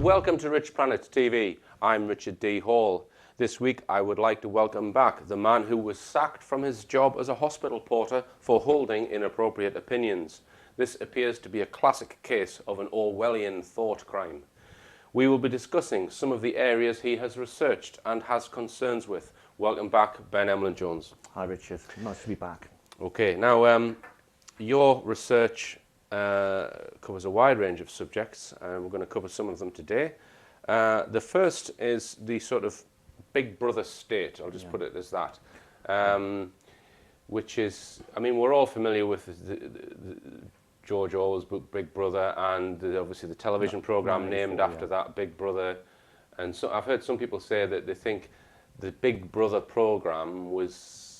Welcome to Rich Planet TV. I'm Richard D. Hall. This week I would like to welcome back the man who was sacked from his job as a hospital porter for holding inappropriate opinions. This appears to be a classic case of an Orwellian thought crime. We will be discussing some of the areas he has researched and has concerns with. Welcome back, Ben Emlyn-Jones. Hi Richard, nice to be back. Okay, now your research covers a wide range of subjects, and we're going to cover some of them today. The first is the sort of Big Brother state, I'll just put it as that, which is, I mean, we're all familiar with the George Orwell's book Big Brother, and obviously the television program named after that, Big Brother. And so I've heard some people say that they think the Big Brother program was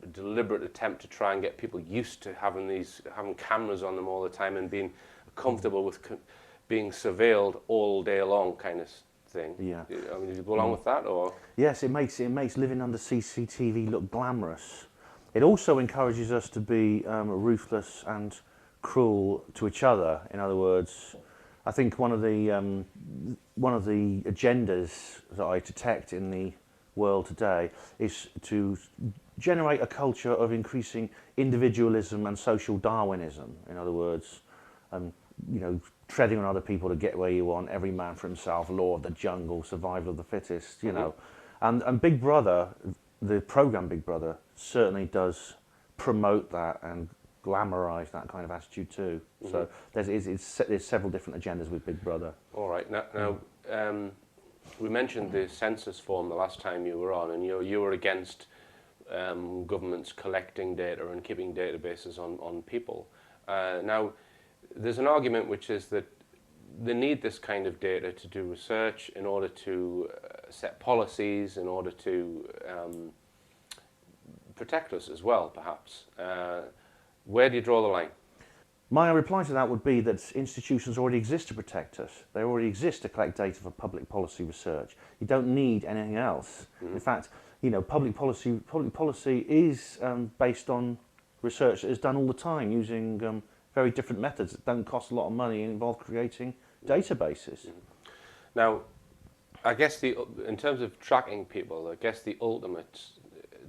a deliberate attempt to try and get people used to having cameras on them all the time and being comfortable with being surveilled all day long, kind of thing. Yeah. I mean, do you go along with that, or? Yes, it makes living under CCTV look glamorous. It also encourages us to be ruthless and cruel to each other. In other words, I think one of the agendas that I detect in the world today is to generate a culture of increasing individualism and social Darwinism. In other words, treading on other people to get where you want, every man for himself, law of the jungle, survival of the fittest, you know. And Big Brother, the program Big Brother, certainly does promote that and glamorize that kind of attitude too. So there's several different agendas with Big Brother. All right. Now we mentioned the census form the last time you were on, and you were against governments collecting data and keeping databases on people. Now, there's an argument which is that they need this kind of data to do research in order to set policies, in order to protect us as well, perhaps. Where do you draw the line? My reply to that would be that institutions already exist to protect us. They already exist to collect data for public policy research. You don't need anything else. In fact, public policy is based on research that is done all the time using very different methods that don't cost a lot of money and involve creating databases. Now, I guess in terms of tracking people, I guess the ultimate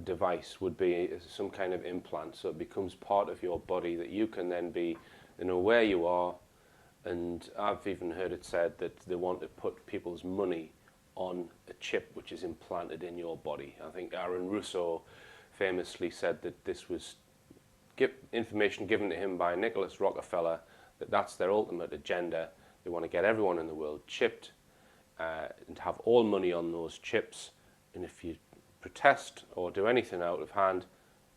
device would be some kind of implant, so it becomes part of your body that you can then be, where you are. And I've even heard it said that they want to put people's money on a chip which is implanted in your body. I think Aaron Russo famously said that this was information given to him by Nicholas Rockefeller, that's their ultimate agenda. They want to get everyone in the world chipped and have all money on those chips, and if you protest or do anything out of hand,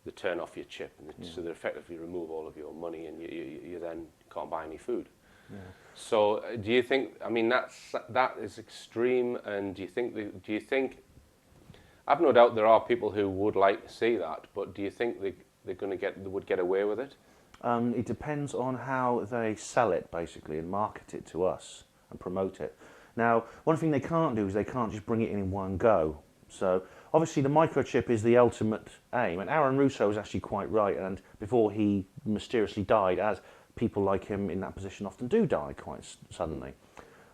they turn off your chip, and so they effectively remove all of your money, and you then can't buy any food. Yeah. So do you think, I mean, that is extreme, and do you think, I've no doubt there are people who would like to see that, but do you think they would get away with it? It depends on how they sell it, basically, and market it to us and promote it. Now, one thing they can't do is they can't just bring it in one go. So obviously the microchip is the ultimate aim, and Aaron Russo was actually quite right, and before he mysteriously died, as people like him in that position often do die quite suddenly.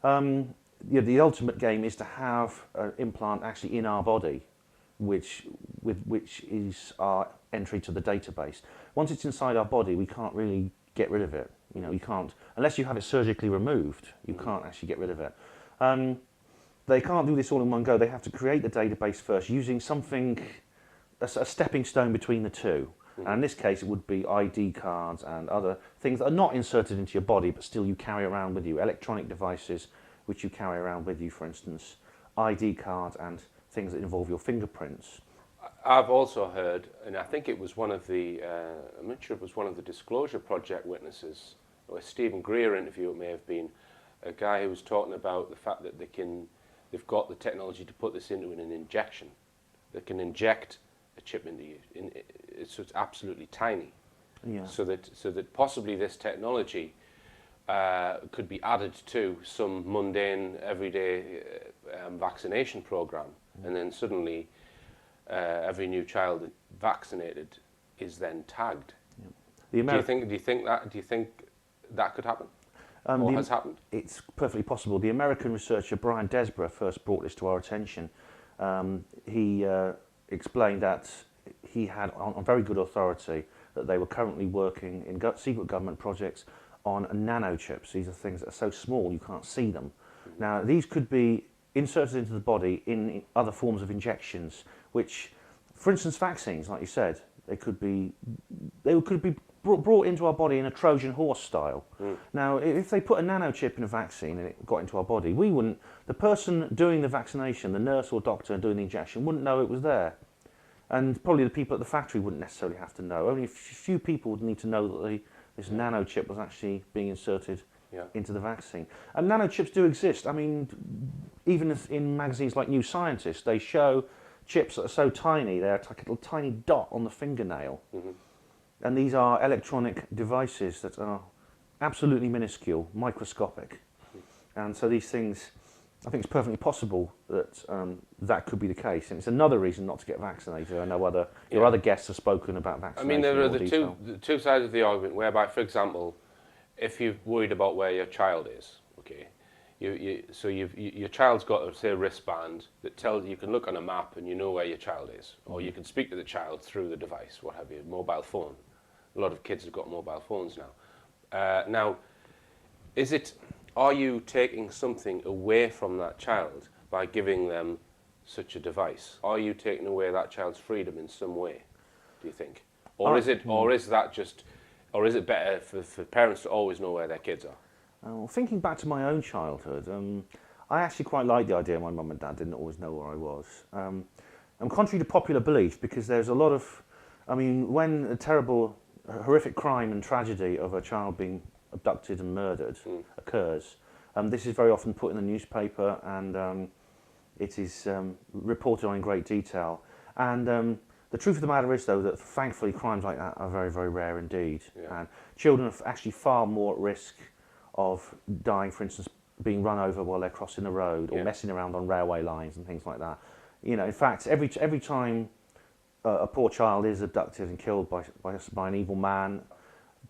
The ultimate game is to have an implant actually in our body, which is our entry to the database. Once it's inside our body, we can't really get rid of it. You can't, unless you have it surgically removed, you can't actually get rid of it. They can't do this all in one go. They have to create the database first using something, a stepping stone between the two. And in this case, it would be ID cards and other things that are not inserted into your body, but still you carry around with you. Electronic devices which you carry around with you, for instance, ID cards and things that involve your fingerprints. I've also heard, and I think it was one of the, I'm not sure if it was one of the Disclosure Project witnesses, or a Stephen Greer interview it may have been, a guy who was talking about the fact that they can they've got the technology to put this into an injection. They can inject a chip into you, so it's absolutely tiny. Yeah. So that possibly this technology could be added to some mundane, everyday vaccination program, and then suddenly every new child vaccinated is then tagged. The Do you think that could happen? Or has happened? It's perfectly possible. The American researcher Brian Desborough first brought this to our attention. He explained that he had, on very good authority, that they were currently working in secret government projects on nanochips. These are things that are so small you can't see them. Now, these could be inserted into the body in other forms of injections, which, for instance, vaccines, like you said, they could be brought into our body in a Trojan horse style. Now, if they put a nanochip in a vaccine and it got into our body, we wouldn't, the person doing the vaccination, the nurse or doctor doing the injection, wouldn't know it was there. And probably the people at the factory wouldn't necessarily have to know. Only a few people would need to know that this nanochip was actually being inserted into the vaccine. And nanochips do exist. I mean, even in magazines like New Scientist, they show chips that are so tiny, they're like a little tiny dot on the fingernail. And these are electronic devices that are absolutely minuscule, microscopic. And so these things, I think it's perfectly possible that that could be the case. And it's another reason not to get vaccinated. I know your other guests have spoken about vaccination. I mean, there are the two sides of the argument whereby, for example, if you're worried about where your child is, okay, your child's got, say, a wristband that tells you can look on a map and you know where your child is, or you can speak to the child through the device, what have you, mobile phone. A lot of kids have got mobile phones now. Now, are you taking something away from that child by giving them such a device? Are you taking away that child's freedom in some way, do you think? Or is it better for parents to always know where their kids are? Well, thinking back to my own childhood, I actually quite liked the idea my mum and dad didn't always know where I was. And contrary to popular belief, because there's a lot of, I mean, when a terrible, horrific crime and tragedy of a child being abducted and murdered occurs, this is very often put in the newspaper, and it is reported on in great detail. And the truth of the matter is, though, that thankfully crimes like that are very, very rare indeed. And children are actually far more at risk of dying, for instance, being run over while they're crossing the road, or messing around on railway lines and things like that. You know, in fact, every time a poor child is abducted and killed by an evil man,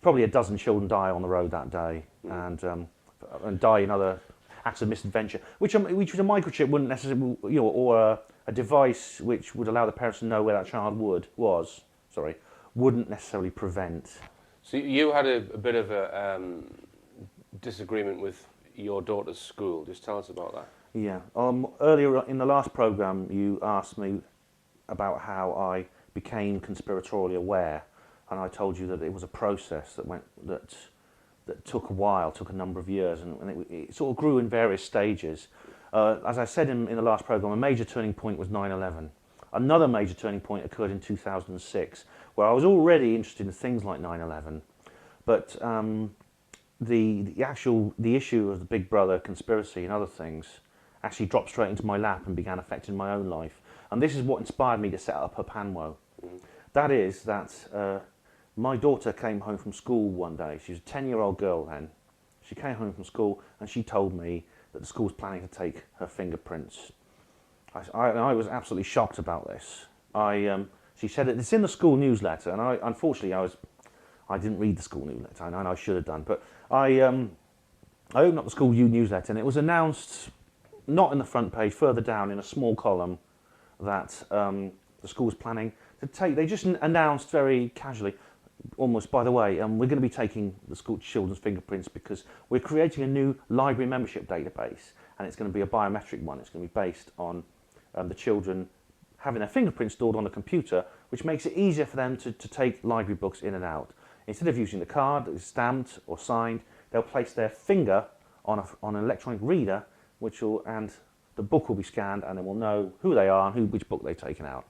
probably a dozen children die on the road that day, and die in other acts of misadventure, which a microchip wouldn't necessarily, or a device which would allow the parents to know where that child wouldn't necessarily prevent. So you had a bit of a disagreement with your daughter's school. Just tell us about that. Yeah. Earlier in the last programme, you asked me about how I became conspiratorially aware, and I told you that it was a process that took a while, took a number of years, and it sort of grew in various stages. As I said in the last programme, a major turning point was 9/11. Another major turning point occurred in 2006, where I was already interested in things like 9/11, but the issue of the Big Brother conspiracy and other things actually dropped straight into my lap and began affecting my own life. And this is what inspired me to set up a Panwo. That is that my daughter came home from school one day. She was a 10-year-old girl then. She came home from school and she told me that the school was planning to take her fingerprints. I was absolutely shocked about this. She said it's in the school newsletter, and unfortunately I didn't read the school newsletter, and I should have done. But I opened up the school newsletter, and it was announced, not in the front page, further down in a small column, that the school was planning to take. They just announced very casually, almost by the way, we're going to be taking the school children's fingerprints because we're creating a new library membership database, and it's going to be a biometric one. It's going to be based on the children having their fingerprints stored on a computer, which makes it easier for them to take library books in and out. Instead of using the card that is stamped or signed, they'll place their finger on an electronic reader, and the book will be scanned, and it will know who they are and which book they've taken out.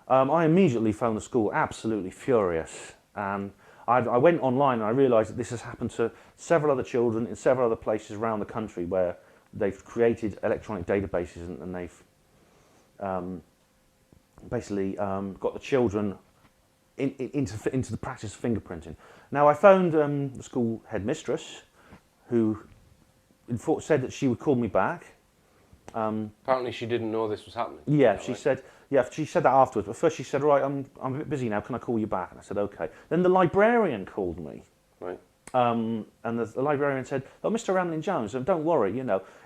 I immediately phoned the school, absolutely furious. I went online and I realised that this has happened to several other children in several other places around the country where they've created electronic databases and they've basically got the children into the practice of fingerprinting. Now, I phoned the school headmistress, who said that she would call me back. Apparently, she didn't know this was happening. Yeah, she said. Yeah, she said that afterwards. But first, she said, "Right, I'm a bit busy now. Can I call you back?" And I said, "Okay." Then the librarian called me. Right. And the librarian said, "Oh, Mr. Emlyn-Jones, don't worry.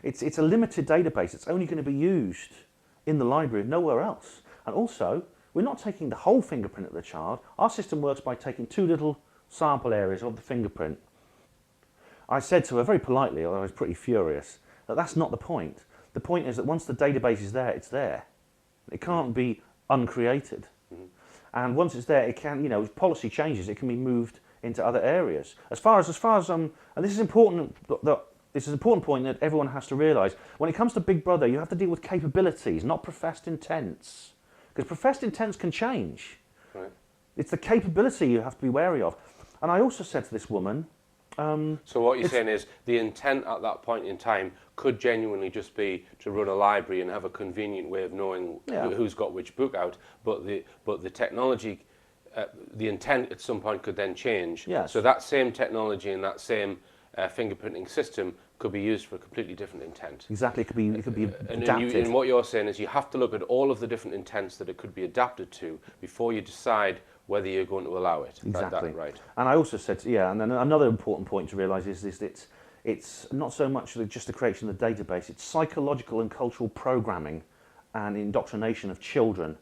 It's a limited database. It's only going to be used in the library, nowhere else. And also, we're not taking the whole fingerprint of the child. Our system works by taking 2 little sample areas of the fingerprint." I said to her very politely, although I was pretty furious, that that's not the point. The point is that once the database is there, it's there. It can't be uncreated. Mm-hmm. And once it's there, it can, if policy changes, it can be moved into other areas. As far as and this is important. This is an important point that everyone has to realise. When it comes to Big Brother, you have to deal with capabilities, not professed intents, because professed intents can change. Right. It's the capability you have to be wary of. And I also said to this woman. So what you're saying is the intent at that point in time could genuinely just be to run a library and have a convenient way of knowing who's got which book out, but the technology, the intent at some point could then change. Yes. So that same technology and that same fingerprinting system could be used for a completely different intent. Exactly, it could be adapted. And what you're saying is you have to look at all of the different intents that it could be adapted to before you decide whether you're going to allow it. Exactly. Right. And I also said, and then another important point to realise is that it's not so much just the creation of the database, it's psychological and cultural programming and indoctrination of children.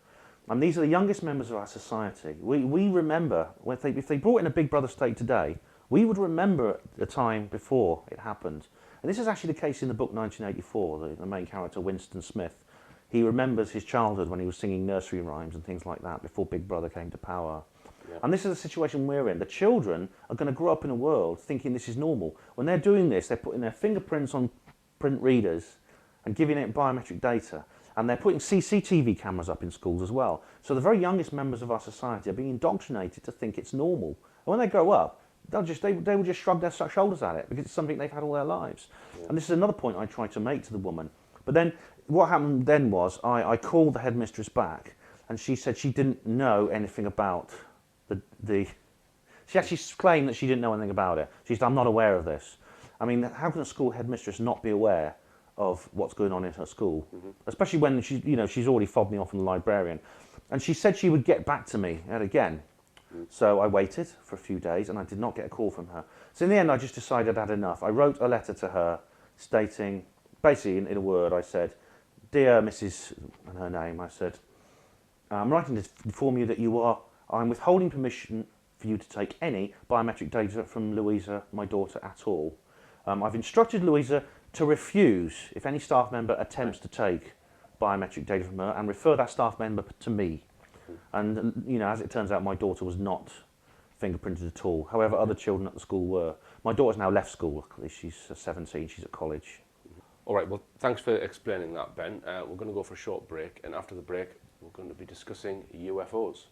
And these are the youngest members of our society. We remember, if they brought in a Big Brother state today, we would remember the time before it happened. And this is actually the case in the book 1984, the main character, Winston Smith. He remembers his childhood when he was singing nursery rhymes and things like that before Big Brother came to power. Yeah. And this is the situation we're in. The children are going to grow up in a world thinking this is normal. When they're doing this, they're putting their fingerprints on print readers and giving it biometric data. And they're putting CCTV cameras up in schools as well. So the very youngest members of our society are being indoctrinated to think it's normal. And when they grow up, they will just shrug their shoulders at it because it's something they've had all their lives. Yeah. And this is another point I tried to make to the woman. But then what happened then was I called the headmistress back and she said she didn't know anything about she actually claimed that she didn't know anything about it. She said, "I'm not aware of this." I mean, how can a school headmistress not be aware of what's going on in her school? Mm-hmm. Especially when she's already fobbed me off from the librarian. And she said she would get back to me again. Mm-hmm. So I waited for a few days and I did not get a call from her. So in the end, I just decided I'd had enough. I wrote a letter to her stating, basically in a word, I said, "Dear Mrs. and her name," I said, "I'm writing to inform you that I'm withholding permission for you to take any biometric data from Louisa, my daughter, at all. I've instructed Louisa to refuse if any staff member attempts to take biometric data from her and refer that staff member to me." And, as it turns out, my daughter was not fingerprinted at all. However, other children at the school were. My daughter's now left school, luckily. She's 17, she's at college. All right, well, thanks for explaining that, Ben. We're going to go for a short break, and after the break, we're going to be discussing UFOs.